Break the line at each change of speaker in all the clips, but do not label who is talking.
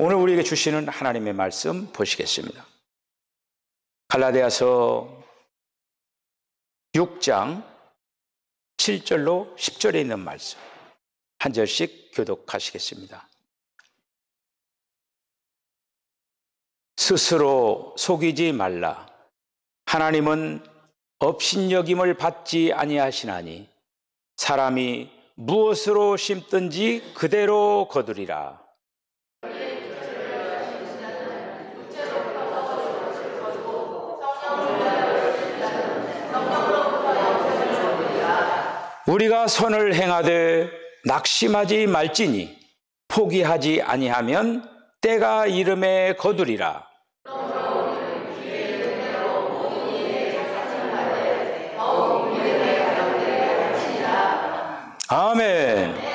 오늘 우리에게 주시는 하나님의 말씀 보시겠습니다. 갈라디아서 6장 7절로 10절에 있는 말씀 한 절씩 교독하시겠습니다. 스스로 속이지 말라. 하나님은 업신여김을 받지 아니하시나니 사람이 무엇으로 심든지 그대로 거두리라. 우리가 선을 행하되 낙심하지 말지니 포기하지 아니하면 때가 이름에 거두리라. 아멘.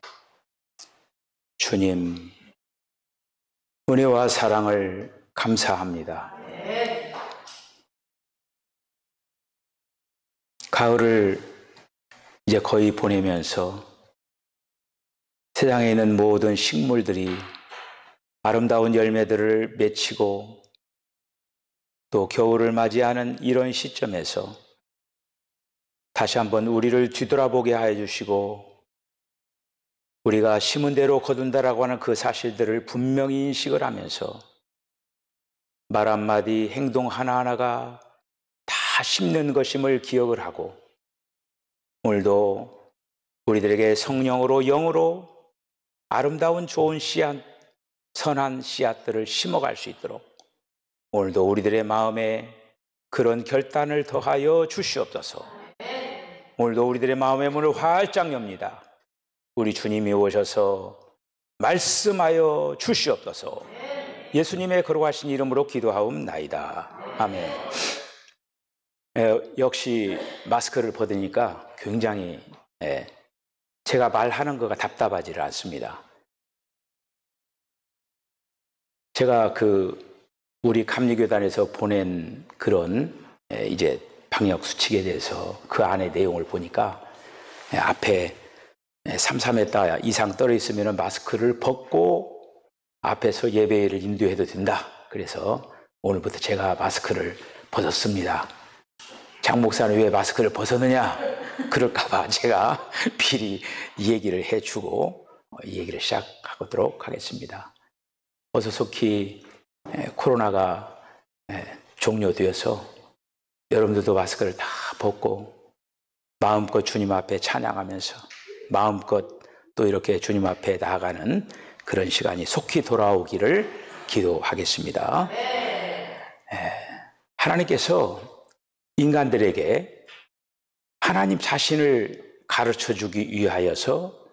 주님, 은혜와 사랑을 감사합니다. 가을을 이제 거의 보내면서 세상에 있는 모든 식물들이 아름다운 열매들을 맺히고 또 겨울을 맞이하는 이런 시점에서 다시 한번 우리를 뒤돌아보게 하여 주시고 우리가 심은 대로 거둔다라고 하는 그 사실들을 분명히 인식을 하면서 말 한마디, 행동 하나하나가 다 심는 것임을 기억을 하고 오늘도 우리들에게 성령으로 영으로 아름다운 좋은 씨앗, 선한 씨앗들을 심어갈 수 있도록 오늘도 우리들의 마음에 그런 결단을 더하여 주시옵소서. 오늘도 우리들의 마음의 문을 활짝 엽니다. 우리 주님이 오셔서 말씀하여 주시옵소서. 예수님의 거룩하신 이름으로 기도하옵나이다. 아멘. 역시 마스크를 벗으니까 굉장히 제가 말하는 거가 답답하지를 않습니다. 제가 우리 감리교단에서 보낸 그런 이제 방역 수칙에 대해서 그 안의 내용을 보니까 앞에 3m 이상 떨어 있으면 마스크를 벗고 앞에서 예배를 인도해도 된다. 그래서 오늘부터 제가 마스크를 벗었습니다. 장 목사는 왜 마스크를 벗었느냐? 그럴까봐 제가 미리 얘기를 해주고 이 얘기를 시작하도록 하겠습니다. 어서 속히 코로나가 종료되어서 여러분들도 마스크를 다 벗고 마음껏 주님 앞에 찬양하면서 마음껏 또 이렇게 주님 앞에 나아가는 그런 시간이 속히 돌아오기를 기도하겠습니다. 하나님께서 인간들에게 하나님 자신을 가르쳐주기 위하여서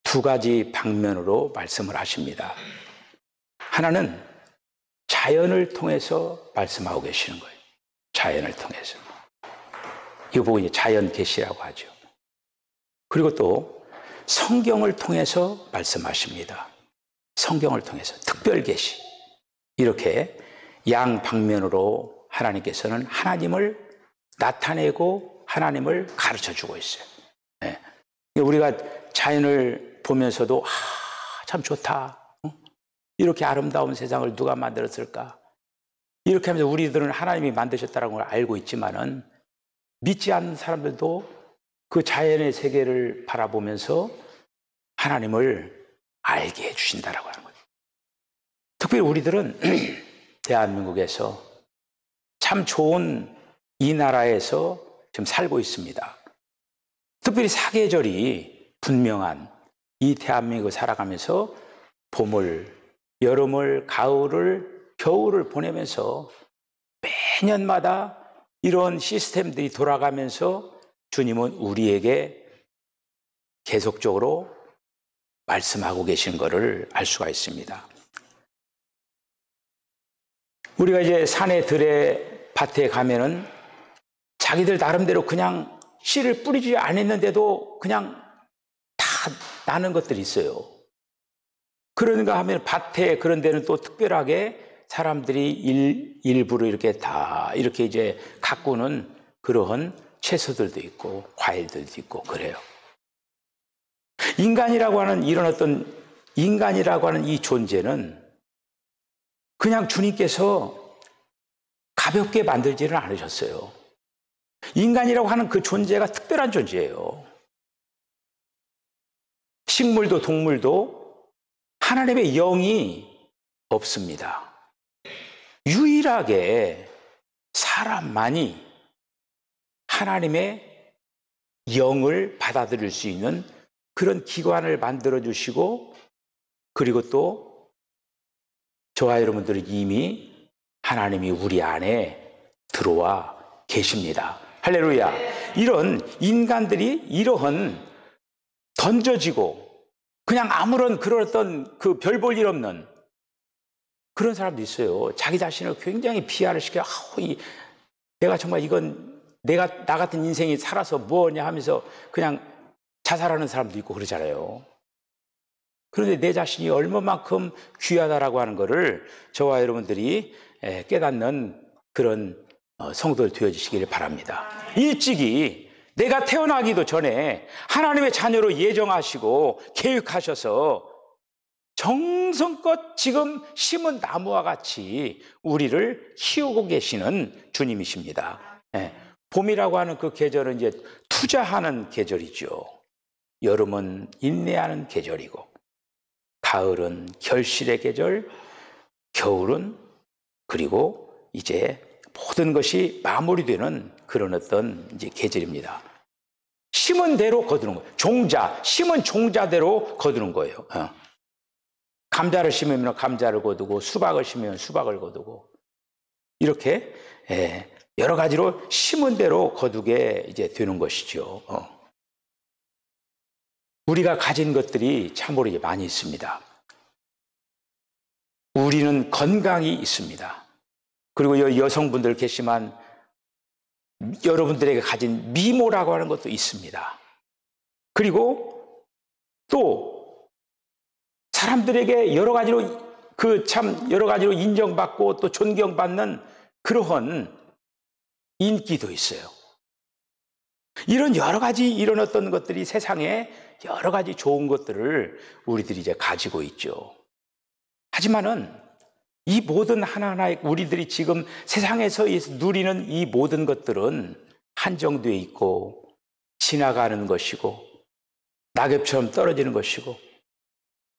두 가지 방면으로 말씀을 하십니다. 하나는 자연을 통해서 말씀하고 계시는 거예요. 자연을 통해서. 이거 보고 이제 자연 계시라고 하죠. 그리고 또 성경을 통해서 말씀하십니다. 성경을 통해서 특별 계시. 이렇게 양방면으로 하나님께서는 하나님을 나타내고 하나님을 가르쳐주고 있어요. 우리가 자연을 보면서도 참 좋다. 이렇게 아름다운 세상을 누가 만들었을까? 이렇게 하면서 우리들은 하나님이 만드셨다는 걸 알고 있지만은 믿지 않는 사람들도 그 자연의 세계를 바라보면서 하나님을 알게 해주신다라고 하는 거죠. 특별히 우리들은 대한민국에서 참 좋은 이 나라에서 지금 살고 있습니다. 특별히 사계절이 분명한 이 대한민국을 살아가면서 봄을, 여름을, 가을을, 겨울을 보내면서 매년마다 이런 시스템들이 돌아가면서 주님은 우리에게 계속적으로 말씀하고 계신 것을 알 수가 있습니다. 우리가 이제 산에 들에 밭에 가면은 자기들 나름대로 그냥 씨를 뿌리지 않았는데도 그냥 다 나는 것들이 있어요. 그런가 하면 밭에 그런 데는 또 특별하게 사람들이 일부러 이렇게 다 이렇게 이제 가꾸는 그러한 채소들도 있고 과일들도 있고 그래요. 인간이라고 하는 이 존재는 그냥 주님께서 가볍게 만들지는 않으셨어요. 인간이라고 하는 그 존재가 특별한 존재예요. 식물도 동물도 하나님의 영이 없습니다. 유일하게 사람만이 하나님의 영을 받아들일 수 있는 그런 기관을 만들어 주시고, 그리고 또 저와 여러분들은 이미 하나님이 우리 안에 들어와 계십니다. 할렐루야. 이런 인간들이 이러한 던져지고 그냥 아무런 그런 어떤 그 별 볼 일 없는 그런 사람도 있어요. 자기 자신을 굉장히 비하를 시켜. 내가 정말 이건 나 같은 인생이 살아서 뭐냐 하면서 그냥 자살하는 사람도 있고 그러잖아요. 그런데 내 자신이 얼마만큼 귀하다라고 하는 것을 저와 여러분들이 깨닫는 그런 성도들 되어주시기를 바랍니다. 일찍이 내가 태어나기도 전에 하나님의 자녀로 예정하시고 계획하셔서 정성껏 지금 심은 나무와 같이 우리를 키우고 계시는 주님이십니다. 봄이라고 하는 그 계절은 이제 투자하는 계절이죠. 여름은 인내하는 계절이고, 가을은 결실의 계절, 겨울은 그리고 이제 모든 것이 마무리되는 그런 어떤 이제 계절입니다. 심은 대로 거두는 거예요. 심은 종자대로 거두는 거예요. 감자를 심으면 감자를 거두고, 수박을 심으면 수박을 거두고, 이렇게 여러 가지로 심은 대로 거두게 이제 되는 것이죠. 우리가 가진 것들이 참으로 이제 많이 있습니다. 우리는 건강이 있습니다. 그리고 여성분들 계시지만 여러분들에게 가진 미모라고 하는 것도 있습니다. 그리고 또 사람들에게 여러 가지로 여러 가지로 인정받고 또 존경받는 그러한 인기도 있어요. 이런 여러 가지 이런 어떤 것들이 세상에 여러 가지 좋은 것들을 우리들이 이제 가지고 있죠. 하지만은 이 모든 하나하나의 우리들이 지금 세상에서 누리는 이 모든 것들은 한정되어 있고 지나가는 것이고 낙엽처럼 떨어지는 것이고,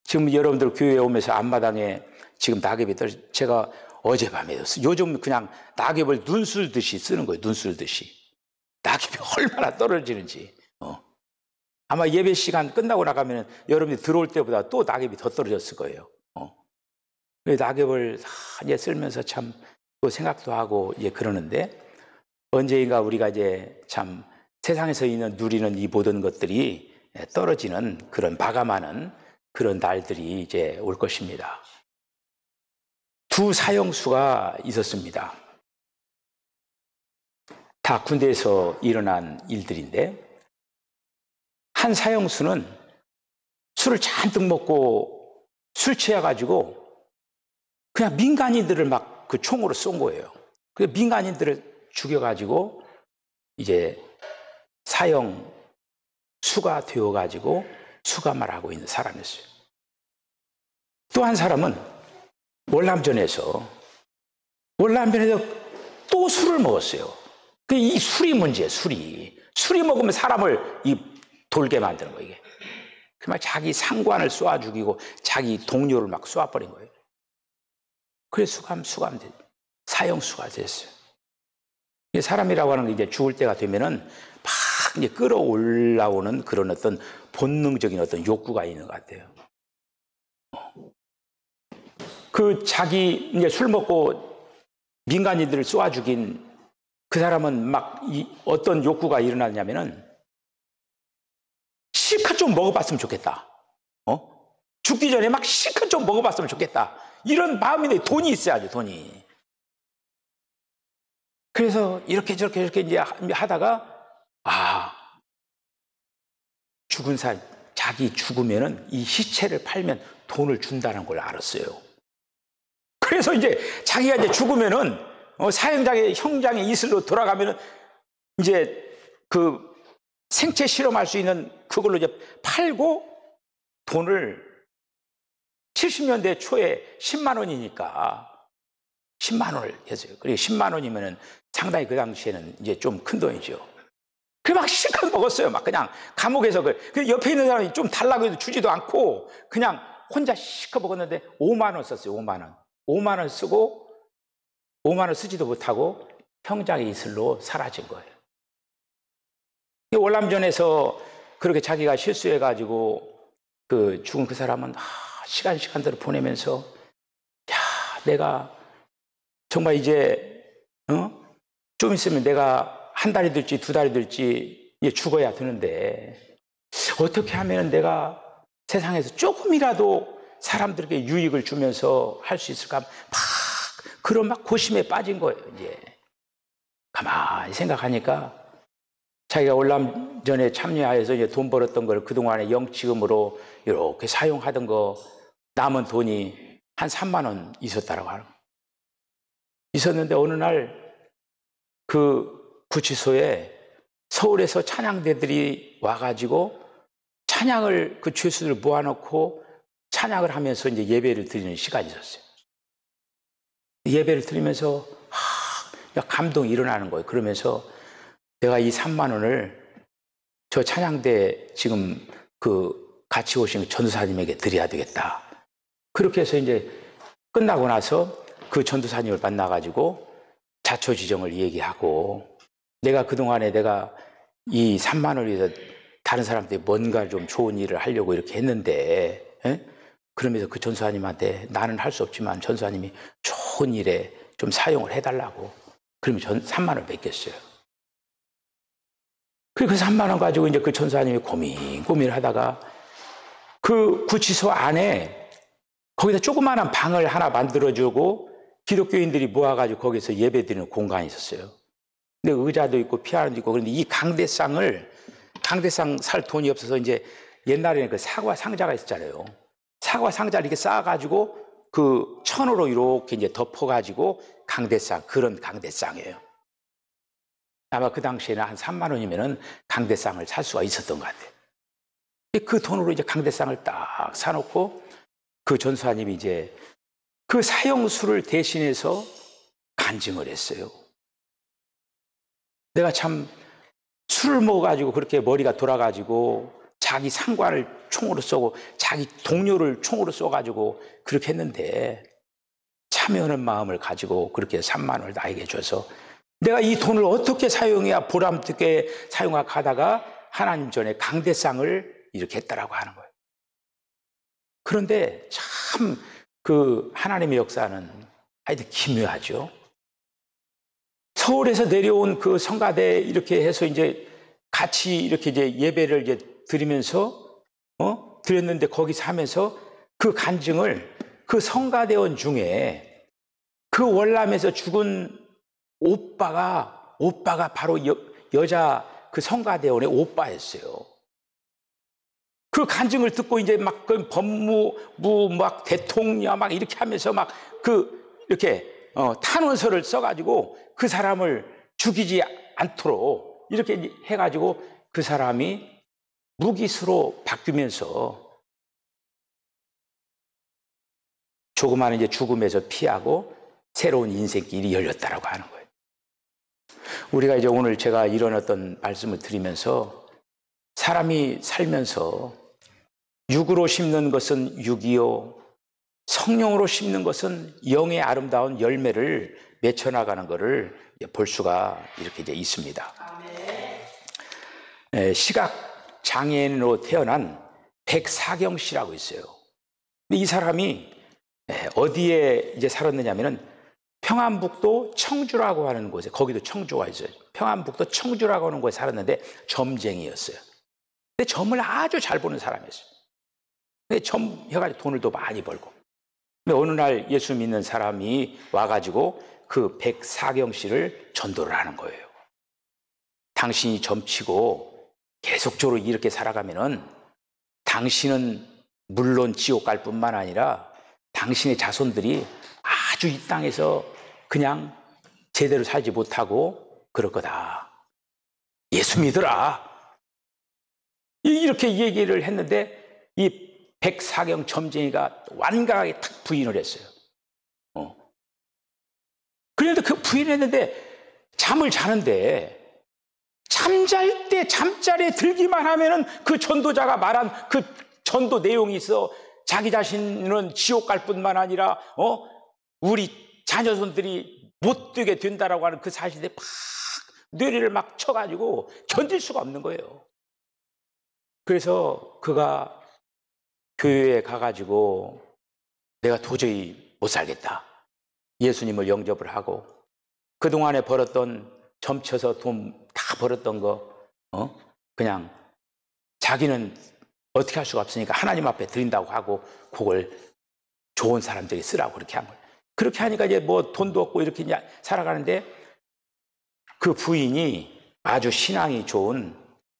지금 여러분들 교회에 오면서 앞마당에 지금 낙엽이 제가 어젯밤에 요즘 그냥 낙엽을 눈 쓸듯이 쓰는 거예요. 눈 쓸듯이. 낙엽이 얼마나 떨어지는지. 아마 예배 시간 끝나고 나가면 여러분이 들어올 때보다 또 낙엽이 더 떨어졌을 거예요. 낙엽을 이제 쓸면서 참 또 생각도 하고 이제 그러는데, 언제인가 우리가 이제 참 세상에서 누리는 이 모든 것들이 떨어지는 그런 마감하는 그런 날들이 이제 올 것입니다. 두 사형수가 있었습니다. 다 군대에서 일어난 일들인데, 한 사형수는 술을 잔뜩 먹고 술 취해가지고 그냥 민간인들을 막 그 총으로 쏜 거예요. 그 민간인들을 죽여가지고 이제 사형수가 되어가지고 수감을 하고 있는 사람이었어요. 또 한 사람은 월남전에서 또 술을 먹었어요. 이 술이 문제예요. 술이 먹으면 사람을 돌게 만드는 거예요. 이게 정말 자기 상관을 쏘아 죽이고 자기 동료를 막 쏘아버린 거예요. 그래서 사형수가 됐어요. 사람이라고 하는 게 이제 죽을 때가 되면은 막 이제 끌어올라오는 그런 어떤 본능적인 어떤 욕구가 있는 것 같아요. 자기 이제 술 먹고 민간인들을 쏘아 죽인 그 사람은 막 어떤 욕구가 일어나냐면은 실컷 좀 먹어봤으면 좋겠다. 죽기 전에 막 실컷 좀 먹어봤으면 좋겠다. 이런 마음인데 돈이 있어야죠, 돈이. 그래서 이렇게 저렇게 이제 하다가, 자기 죽으면은 이 시체를 팔면 돈을 준다는 걸 알았어요. 그래서 이제 자기가 이제 죽으면은 형장의 이슬로 돌아가면은 이제 그 생체 실험할 수 있는 그걸로 이제 팔고 돈을 70년대 초에 10만 원이니까 10만 원을 했어요. 그리고 10만 원이면은 상당히 그 당시에는 이제 좀 큰 돈이죠. 그 막 실컷 먹었어요. 막 그냥 감옥에서 그 옆에 있는 사람이 좀 달라고 해도 주지도 않고 그냥 혼자 실컷 먹었는데 5만 원 썼어요. 5만 원. 5만 원 쓰고 5만 원 쓰지도 못하고 평장의 이슬로 사라진 거예요. 월남전에서 그렇게 자기가 실수해가지고 그 죽은 그 사람은 시간대로 보내면서 야, 내가 정말 이제 좀 있으면 내가 한 달이 될지 두 달이 될지 죽어야 되는데 어떻게 하면 내가 세상에서 조금이라도 사람들에게 유익을 주면서 할 수 있을까 막 그런 막 고심에 빠진 거예요. 이제 가만히 생각하니까 자기가 월남전에 참여하여서 이제 돈 벌었던 걸 그동안에 영치금으로 이렇게 사용하던 거 남은 돈이 한 3만 원 있었다라고 하는 거예요. 있었는데 어느 날 그 구치소에 서울에서 찬양대들이 와가지고 찬양을 그 죄수들 모아놓고 찬양을 하면서 이제 예배를 드리는 시간이 있었어요. 예배를 드리면서 감동이 일어나는 거예요. 그러면서 내가 이 3만 원을 저 찬양대 지금 그 같이 오신 전도사님에게 드려야 되겠다. 그렇게 해서 이제 끝나고 나서 그 전도사님을 만나가지고 자초지정을 얘기하고 내가 그동안에 내가 이 3만 원을 위해서 다른 사람들이 뭔가 좀 좋은 일을 하려고 이렇게 했는데 그러면서 그 전도사님한테 나는 할 수 없지만 전도사님이 좋은 일에 좀 사용을 해달라고 그러면 3만 원을 뺏겼어요. 그리고 그 3만 원 가지고 이제 그 전도사님이 고민을 하다가 그 구치소 안에 거기다 조그마한 방을 하나 만들어주고 기독교인들이 모아가지고 거기서 예배드리는 공간이 있었어요. 근데 의자도 있고 피아노도 있고 그런데 이 강대상 살 돈이 없어서 이제 옛날에는 그 사과 상자가 있었잖아요. 사과 상자를 이렇게 쌓아가지고 그 천으로 이렇게 이제 덮어가지고 그런 강대상이에요. 아마 그 당시에는 한 3만 원이면은 강대상을 살 수가 있었던 것 같아요. 그 돈으로 이제 강대상을 딱 사놓고 그 전사님이 이제 그 사형수를 대신해서 간증을 했어요. 내가 참 술을 먹어가지고 그렇게 머리가 돌아가지고 자기 상관을 총으로 쏘고 자기 동료를 총으로 쏘가지고 그렇게 했는데 참여하는 마음을 가지고 그렇게 3만 원을 나에게 줘서 내가 이 돈을 어떻게 사용해야 보람있게 사용할까 하다가 하나님 전에 강대상을 이렇게 했다라고 하는 거예요. 그런데 참 그 하나님의 역사는 하여튼 기묘하죠. 서울에서 내려온 그 성가대 이렇게 해서 이제 같이 이렇게 이제 예배를 이제 드리면서 드렸는데 거기서 하면서 그 간증을 그 성가대원 중에 그 월남에서 죽은 오빠가 바로 여자 그 성가대원의 오빠였어요. 그 간증을 듣고 이제 막 그 법무부 막 대통령 막 이렇게 하면서 막 이렇게 탄원서를 써가지고 그 사람을 죽이지 않도록 이렇게 해가지고 그 사람이 무기수로 바뀌면서 조그마한 이제 죽음에서 피하고 새로운 인생길이 열렸다라고 하는 거예요. 우리가 이제 오늘 제가 이런 어떤 말씀을 드리면서 사람이 살면서 육으로 심는 것은 육이요 성령으로 심는 것은 영의 아름다운 열매를 맺혀나가는 것을 볼 수가 이렇게 이제 있습니다. 시각 장애인으로 태어난 백사경 씨라고 있어요. 근데 이 사람이 어디에 이제 살았느냐면은 평안북도 청주라고 하는 곳에 거기도 청주가 있어요. 평안북도 청주라고 하는 곳에 살았는데 점쟁이였어요. 근데 점을 아주 잘 보는 사람이었어요. 근데 점 해가지고 돈을 더 많이 벌고. 근데 어느 날 예수 믿는 사람이 와가지고 그 백사경 씨를 전도를 하는 거예요. 당신이 점치고 계속적으로 이렇게 살아가면은 당신은 물론 지옥 갈 뿐만 아니라 당신의 자손들이 아주 이 땅에서 그냥 제대로 살지 못하고 그럴 거다. 예수 믿으라. 이렇게 얘기를 했는데 이 백사경 점쟁이가 완강하게 탁 부인을 했어요. 부인했는데 잠을 자는데 잠잘 때 잠자리에 들기만 하면은 그 전도자가 말한 그 전도 내용이 있어. 자기 자신은 지옥 갈 뿐만 아니라 우리 자녀손들이 못 되게 된다라고 하는 그 사실에 막 뇌리를 막 쳐가지고 견딜 수가 없는 거예요. 그래서 그가 교회에 가가지고 내가 도저히 못 살겠다. 예수님을 영접을 하고 그동안에 벌었던 점쳐서 돈 다 벌었던 거 그냥 자기는 어떻게 할 수가 없으니까 하나님 앞에 드린다고 하고 그걸 좋은 사람들이 쓰라고 그렇게 한 거예요. 그렇게 하니까 이제 뭐 돈도 없고 이렇게 이제 살아가는데 그 부인이 아주 신앙이 좋은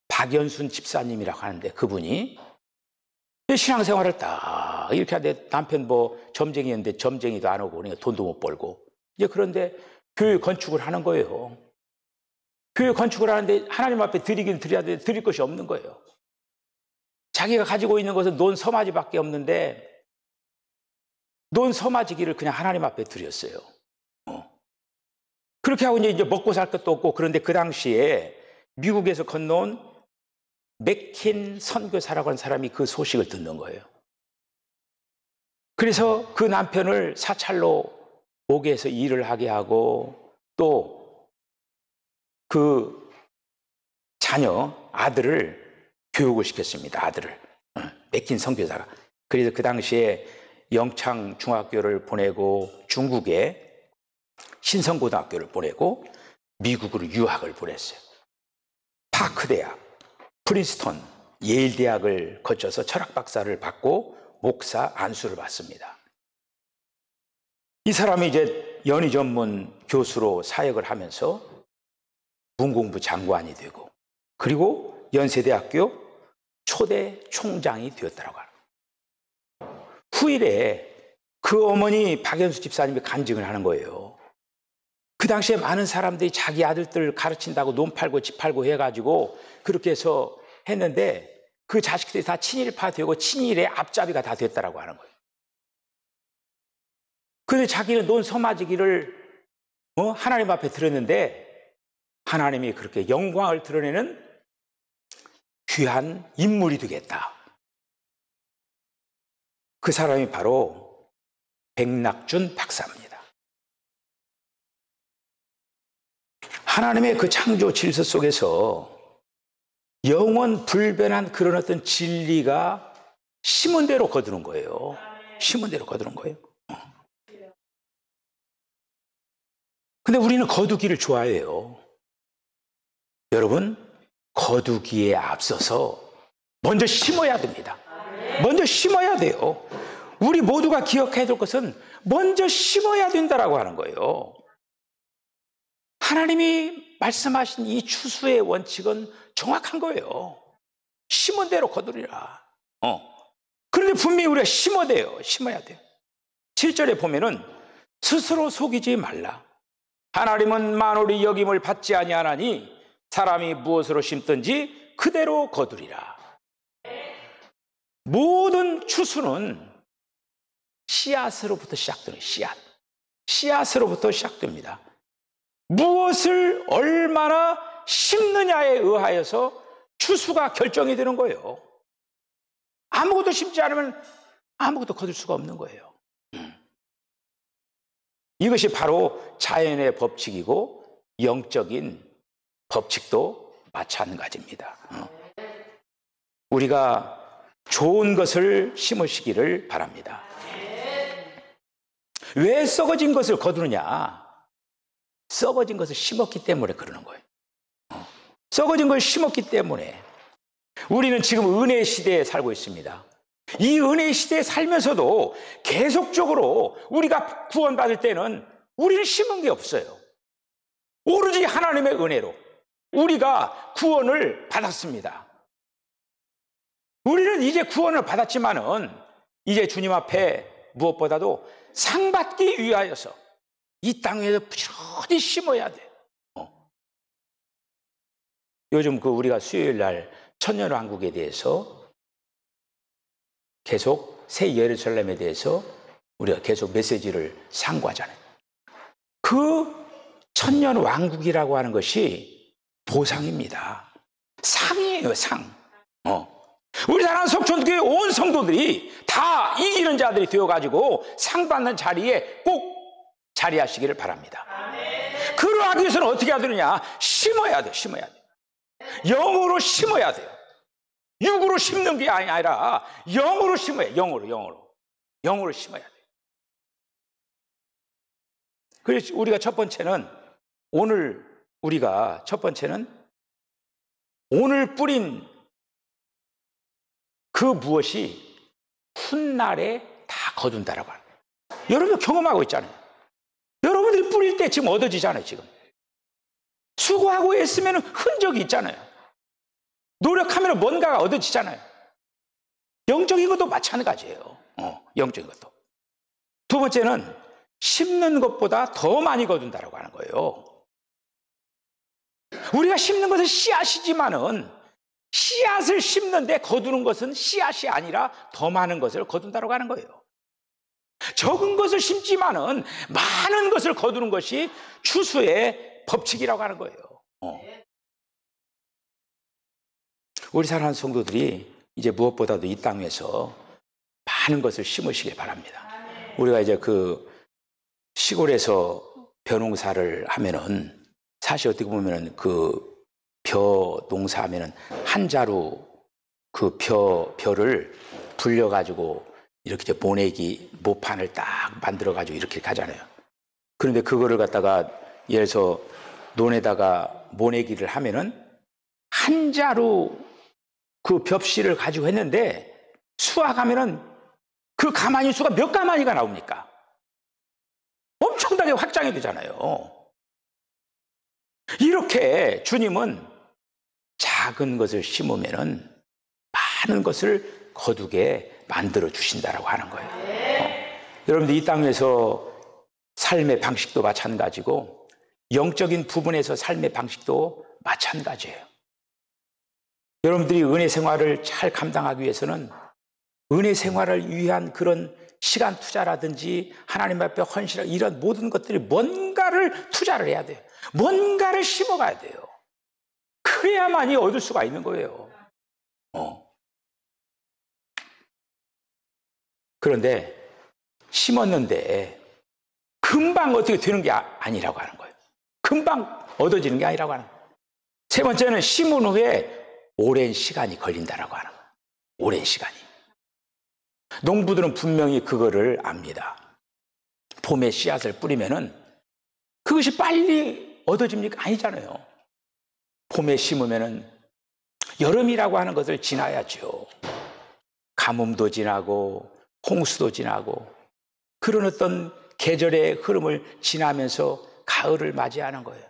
박연순 집사님이라고 하는데 그분이 신앙생활을 딱 이렇게 하는데 남편 뭐 점쟁이였는데 점쟁이도 안 오고 그러니까 돈도 못 벌고 이제 그런데 교회 건축을 하는 거예요. 교회 건축을 하는데 하나님 앞에 드리긴 드려야 돼 드릴 것이 없는 거예요. 자기가 가지고 있는 것은 논 서마지밖에 없는데 논 서마지기를 그냥 하나님 앞에 드렸어요. 그렇게 하고 이제 먹고 살 것도 없고 그런데 그 당시에 미국에서 건너온 맥킨 선교사라고 하는 사람이 그 소식을 듣는 거예요. 그래서 그 남편을 사찰로 오게 해서 일을 하게 하고 또 그 자녀 아들을 교육을 시켰습니다. 아들을 맥킨 선교사가. 그래서 그 당시에 영창 중학교를 보내고 중국에 신성고등학교를 보내고 미국으로 유학을 보냈어요. 파크 대학, 프린스턴, 예일 대학을 거쳐서 철학 박사를 받고 목사 안수를 받습니다. 이 사람이 이제 연희 전문 교수로 사역을 하면서 문공부 장관이 되고 그리고 연세대학교 초대 총장이 되었다고 합니다. 후일에 그 어머니 박연수 집사님이 간증을 하는 거예요. 그 당시에 많은 사람들이 자기 아들들 가르친다고 논 팔고 집 팔고 해가지고 그렇게 해서 했는데 그 자식들이 다 친일파 되고 친일의 앞잡이가 다 됐다라고 하는 거예요. 그런데 자기는 논 서마지기를 하나님 앞에 드렸는데 하나님이 그렇게 영광을 드러내는 귀한 인물이 되겠다. 그 사람이 바로 백낙준 박사입니다. 하나님의 그 창조 질서 속에서 영원 불변한 그런 어떤 진리가 심은 대로 거두는 거예요. 심은 대로 거두는 거예요. 근데 우리는 거두기를 좋아해요. 여러분, 거두기에 앞서서 먼저 심어야 됩니다. 먼저 심어야 돼요. 우리 모두가 기억해야 될 것은 먼저 심어야 된다라고 하는 거예요. 하나님이 말씀하신 이 추수의 원칙은 정확한 거예요. 심은 대로 거두리라. 그런데 분명히 우리가 심어야 돼요. 심어야 돼요. 7절에 보면은 스스로 속이지 말라. 하나님은 만물이 여김을 받지 아니하나니 사람이 무엇으로 심든지 그대로 거두리라. 모든 추수는 씨앗으로부터 시작되는 씨앗으로부터 시작됩니다. 무엇을 얼마나 심느냐에 의하여서 추수가 결정이 되는 거예요. 아무것도 심지 않으면 아무것도 거둘 수가 없는 거예요. 이것이 바로 자연의 법칙이고 영적인 법칙도 마찬가지입니다. 우리가 좋은 것을 심으시기를 바랍니다. 왜 썩어진 것을 거두느냐? 썩어진 것을 심었기 때문에 그러는 거예요. 썩어진 걸 심었기 때문에. 우리는 지금 은혜의 시대에 살고 있습니다. 이 은혜의 시대에 살면서도 계속적으로 우리가 구원받을 때는 우리는 심은 게 없어요. 오로지 하나님의 은혜로 우리가 구원을 받았습니다. 우리는 이제 구원을 받았지만은 이제 주님 앞에 무엇보다도 상 받기 위하여서 이 땅에서 부지런히 심어야 돼요. 요즘 우리가 수요일 날 천년왕국에 대해서 계속 새 예루살렘에 대해서 우리가 계속 메시지를 상고하잖아요. 그 천년 왕국이라고 하는 것이 보상입니다. 상이에요, 상. 우리 사랑하는 석촌교회 온 성도들이 다 이기는 자들이 되어가지고 상 받는 자리에 꼭 자리하시기를 바랍니다. 그러하기 위해서는 어떻게 해야 되느냐? 심어야 돼요, 심어야 돼요. 영으로 심어야 돼요. 육으로 심는 게 아니라 영으로 심어야 돼요, 영으로 심어야 돼요. 그래서 우리가 첫 번째는 오늘 뿌린 그 무엇이 훗날에 다 거둔다라고 하는 거예요. 여러분 경험하고 있잖아요. 여러분들이 뿌릴 때 지금 얻어지잖아요. 지금 수고하고 애쓰면 흔적이 있잖아요. 노력하면 뭔가가 얻어지잖아요. 영적인 것도 마찬가지예요. 영적인 것도. 두 번째는 심는 것보다 더 많이 거둔다라고 하는 거예요. 우리가 심는 것은 씨앗이지만은 씨앗을 심는데 거두는 것은 씨앗이 아니라 더 많은 것을 거둔다라고 하는 거예요. 적은 것을 심지만은 많은 것을 거두는 것이 추수의 법칙이라고 하는 거예요. 우리 사랑하는 성도들이 이제 무엇보다도 이 땅에서 많은 것을 심으시길 바랍니다. 우리가 이제 그 시골에서 벼농사를 하면은 사실 어떻게 보면은 그 벼 농사하면은 한 자루 그 벼를 불려가지고 이렇게 이제 모판을 딱 만들어가지고 이렇게 가잖아요. 그런데 그거를 갖다가 예를 들어서 논에다가 모내기를 하면은 한 자루 그 벽실을 가지고 했는데 수확하면은 그 가마니 수가 몇 가마니가 나옵니까? 엄청나게 확장이 되잖아요. 이렇게 주님은 작은 것을 심으면은 많은 것을 거두게 만들어 주신다라고 하는 거예요. 여러분들 이 땅에서 삶의 방식도 마찬가지고 영적인 부분에서 삶의 방식도 마찬가지예요. 여러분들이 은혜 생활을 잘 감당하기 위해서는 은혜 생활을 위한 그런 시간 투자라든지 하나님 앞에 헌신하고 이런 모든 것들이 뭔가를 투자를 해야 돼요. 뭔가를 심어가야 돼요. 그래야만이 얻을 수가 있는 거예요. 그런데 심었는데 금방 어떻게 되는 게 아니라고 하는 거예요. 금방 얻어지는 게 아니라고 하는 거예요. 세 번째는 심은 후에 오랜 시간이 걸린다라고 하는 거예요. 오랜 시간이. 농부들은 분명히 그거를 압니다. 봄에 씨앗을 뿌리면은 그것이 빨리 얻어집니까? 아니잖아요. 봄에 심으면은 여름이라고 하는 것을 지나야죠. 가뭄도 지나고 홍수도 지나고 그런 어떤 계절의 흐름을 지나면서 가을을 맞이하는 거예요.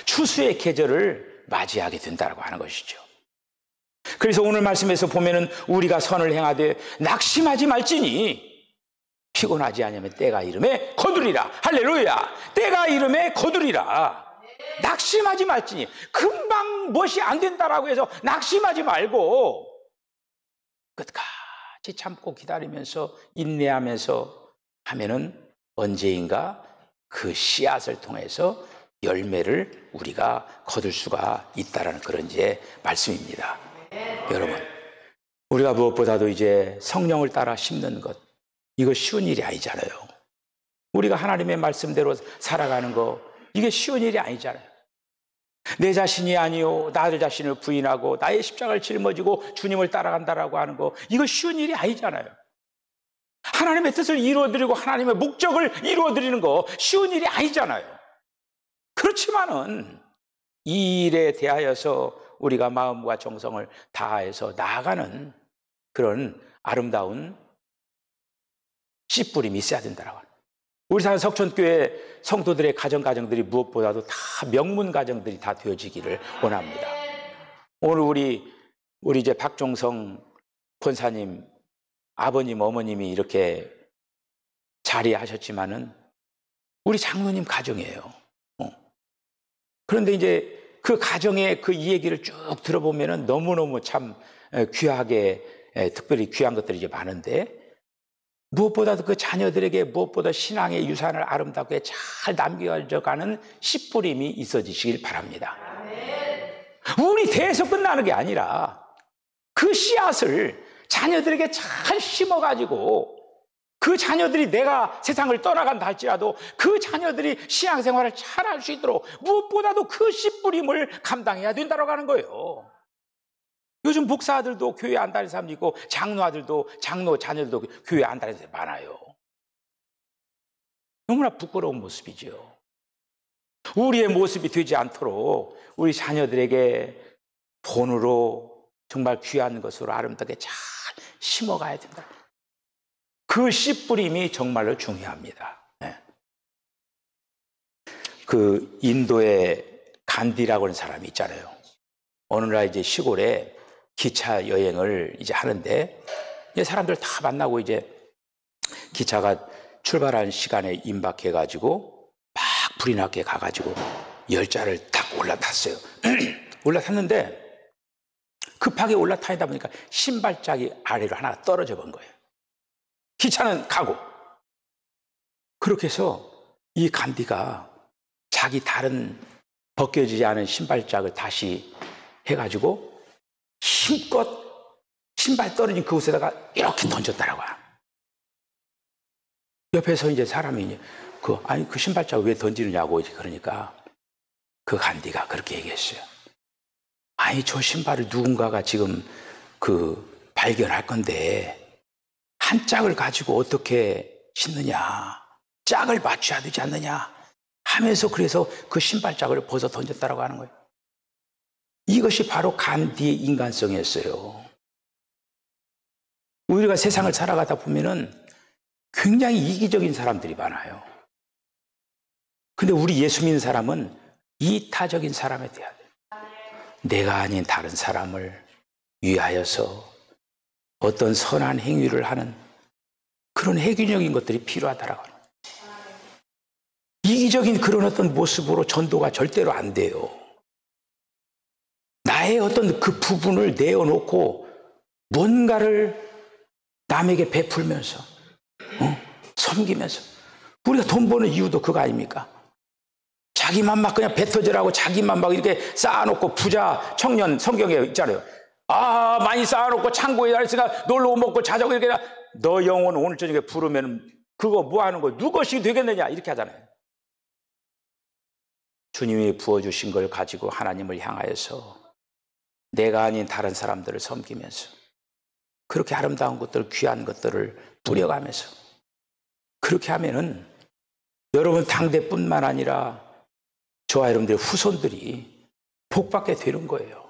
추수의 계절을 맞이하게 된다고 하는 것이죠. 그래서 오늘 말씀에서 보면은 우리가 선을 행하되 낙심하지 말지니 피곤하지 않으면 때가 이름에 거두리라. 할렐루야. 때가 이름에 거두리라. 낙심하지 말지니 금방 무엇이 안 된다라고 해서 낙심하지 말고 끝까지 참고 기다리면서 인내하면서 하면은 언제인가 그 씨앗을 통해서 열매를 우리가 거둘 수가 있다라는 그런 이제 말씀입니다. 여러분, 우리가 무엇보다도 이제 성령을 따라 심는 것, 이거 쉬운 일이 아니잖아요. 우리가 하나님의 말씀대로 살아가는 거, 이게 쉬운 일이 아니잖아요. 내 자신이 아니요 나를 자신을 부인하고 나의 십자가를 짊어지고 주님을 따라간다라고 하는 거, 이거 쉬운 일이 아니잖아요. 하나님의 뜻을 이루어드리고 하나님의 목적을 이루어드리는 거 쉬운 일이 아니잖아요. 그렇지만은 이 일에 대하여서 우리가 마음과 정성을 다해서 나아가는 그런 아름다운 씨뿌림이 있어야 된다라고 합니다. 우리 사는 석촌교회 성도들의 가정들이 무엇보다도 다 명문 가정들이 다 되어지기를 원합니다. 오늘 우리 이제 박종성 권사님 아버님 어머님이 이렇게 자리하셨지만은 우리 장로님 가정이에요. 그런데 이제 그 가정의 그 이 얘기를 쭉 들어보면은 너무너무 참 귀하게 특별히 귀한 것들이 이제 많은데 무엇보다도 그 자녀들에게 무엇보다 신앙의 유산을 아름답게 잘 남겨가는 씨뿌림이 있어지시길 바랍니다. 우리 대에서 끝나는 게 아니라 그 씨앗을 자녀들에게 잘 심어가지고 그 자녀들이 내가 세상을 떠나간다 할지라도 그 자녀들이 신앙생활을 잘 할 수 있도록 무엇보다도 그 씨뿌림을 감당해야 된다고 하는 거예요. 요즘 목사들도 교회 안 다니는 사람도 있고 장로 자녀들도 교회 안 다니는 사람이 많아요. 너무나 부끄러운 모습이죠. 우리의 모습이 되지 않도록 우리 자녀들에게 돈으로 정말 귀한 것으로 아름답게 잘 심어가야 된다. 그 씨뿌림이 정말로 중요합니다. 네. 그 인도의 간디라고 하는 사람이 있잖아요. 어느 날 이제 시골에 기차 여행을 이제 하는데 이제 사람들 다 만나고 이제 기차가 출발하는 시간에 임박해가지고 막 불이 나게 가가지고 열차를 딱 올라탔어요. 올라탔는데 급하게 올라타다 보니까 신발짝이 아래로 하나 떨어져 본 거예요. 기차는 가고. 그렇게 해서 이 간디가 자기 다른 벗겨지지 않은 신발짝을 다시 해가지고 힘껏 신발 떨어진 그곳에다가 이렇게 던졌다라고요. 옆에서 이제 사람이 아니 그 신발짝 왜 던지느냐고 이제 그러니까 그 간디가 그렇게 얘기했어요. 아니 저 신발을 누군가가 지금 발견할 건데 한 짝을 가지고 어떻게 신느냐, 짝을 맞춰야 되지 않느냐 하면서 그래서 그 신발짝을 벗어 던졌다라고 하는 거예요. 이것이 바로 간디의 인간성이었어요. 우리가 세상을 살아가다 보면은 굉장히 이기적인 사람들이 많아요. 근데 우리 예수 믿는 사람은 이타적인 사람이 돼야 돼요. 내가 아닌 다른 사람을 위하여서 어떤 선한 행위를 하는 그런 획일적인 것들이 필요하다라고 하는 거예요. 이기적인 그런 어떤 모습으로 전도가 절대로 안 돼요. 나의 어떤 그 부분을 내어놓고 뭔가를 남에게 베풀면서 섬기면서 우리가 돈 버는 이유도 그거 아닙니까? 자기만 막 그냥 뱉어지라고 자기만 막 이렇게 쌓아놓고 부자 청년 성경에 있잖아요. 아 많이 쌓아놓고 창고에 있으니까 놀러 먹고 자자고 이렇게 너 영혼 오늘 저녁에 부르면 그거 뭐 하는 거 누것이 되겠느냐 이렇게 하잖아요. 주님이 부어주신 걸 가지고 하나님을 향하여서 내가 아닌 다른 사람들을 섬기면서 그렇게 아름다운 것들 귀한 것들을 뿌려가면서 그렇게 하면은 여러분 당대뿐만 아니라 저와 여러분들의 후손들이 복받게 되는 거예요.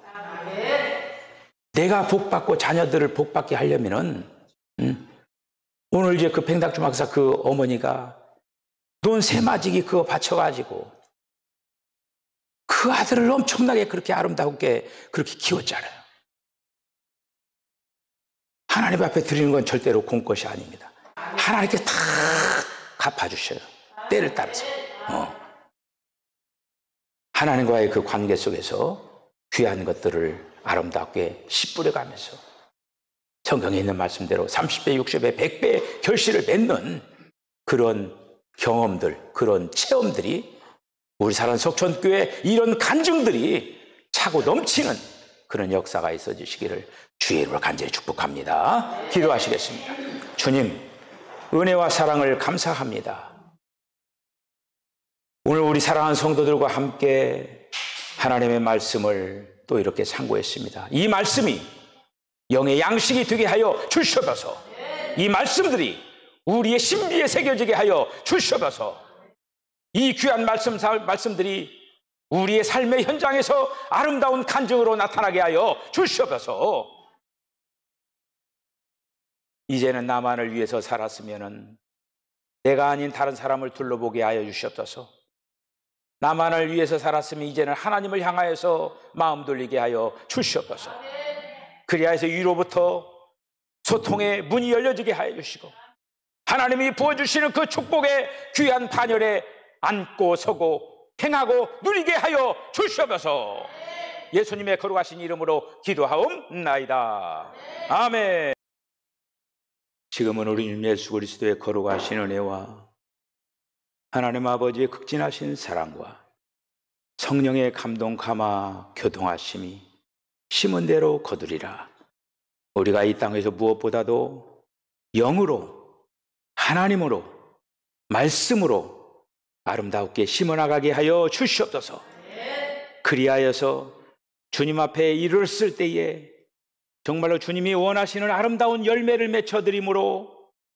내가 복받고 자녀들을 복받게 하려면은 오늘 이제 그 팽닥주 박사 그 어머니가 돈 세마지기 그거 바쳐가지고 그 아들을 엄청나게 그렇게 아름답게 그렇게 키웠잖아요. 하나님 앞에 드리는 건 절대로 공것이 아닙니다. 하나님께 다 갚아주셔요. 때를 따라서. 하나님과의 그 관계 속에서 귀한 것들을 아름답게 씨 뿌려가면서 성경에 있는 말씀대로 30배, 60배, 100배 결실을 맺는 그런 경험들, 그런 체험들이 우리 사랑 석천교회 이런 간증들이 차고 넘치는 그런 역사가 있어지시기를 주의 이름으로 간절히 축복합니다. 기도하시겠습니다. 주님, 은혜와 사랑을 감사합니다. 오늘 우리 사랑하는 성도들과 함께 하나님의 말씀을 또 이렇게 상고했습니다. 이 말씀이 영의 양식이 되게 하여 주시옵소서. 이 말씀들이 우리의 심리에 새겨지게 하여 주시옵소서. 이 귀한 말씀들이 우리의 삶의 현장에서 아름다운 간증으로 나타나게 하여 주시옵소서. 이제는 나만을 위해서 살았으면은 내가 아닌 다른 사람을 둘러보게 하여 주시옵소서. 나만을 위해서 살았으면 이제는 하나님을 향하여서 마음 돌리게 하여 주시옵소서. 그리하여서 위로부터 소통의 문이 열려지게 하여 주시고 하나님이 부어주시는 그 축복의 귀한 반열에 앉고 서고 행하고 누리게 하여 주시옵소서. 예수님의 거룩하신 이름으로 기도하옵나이다. 아멘. 지금은 우리 주님 예수 그리스도의 거룩하신 은혜와 하나님 아버지의 극진하신 사랑과 성령의 감동 감화 교통하심이 심은 대로 거두리라. 우리가 이 땅에서 무엇보다도 영으로, 하나님으로, 말씀으로 아름답게 심어나가게 하여 주시옵소서. 그리하여서 주님 앞에 이를 쓸 때에 정말로 주님이 원하시는 아름다운 열매를 맺혀드림으로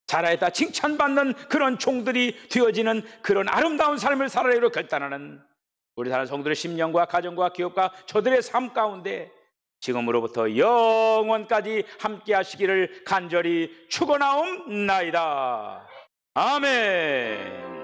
자라에다 칭찬받는 그런 종들이 되어지는 그런 아름다운 삶을 살아내기로 결단하는 우리 사랑하는 성도들의 심령과 가정과 기업과 저들의 삶 가운데 지금으로부터 영원까지 함께 하시기를 간절히 축원하옵나이다. 아멘.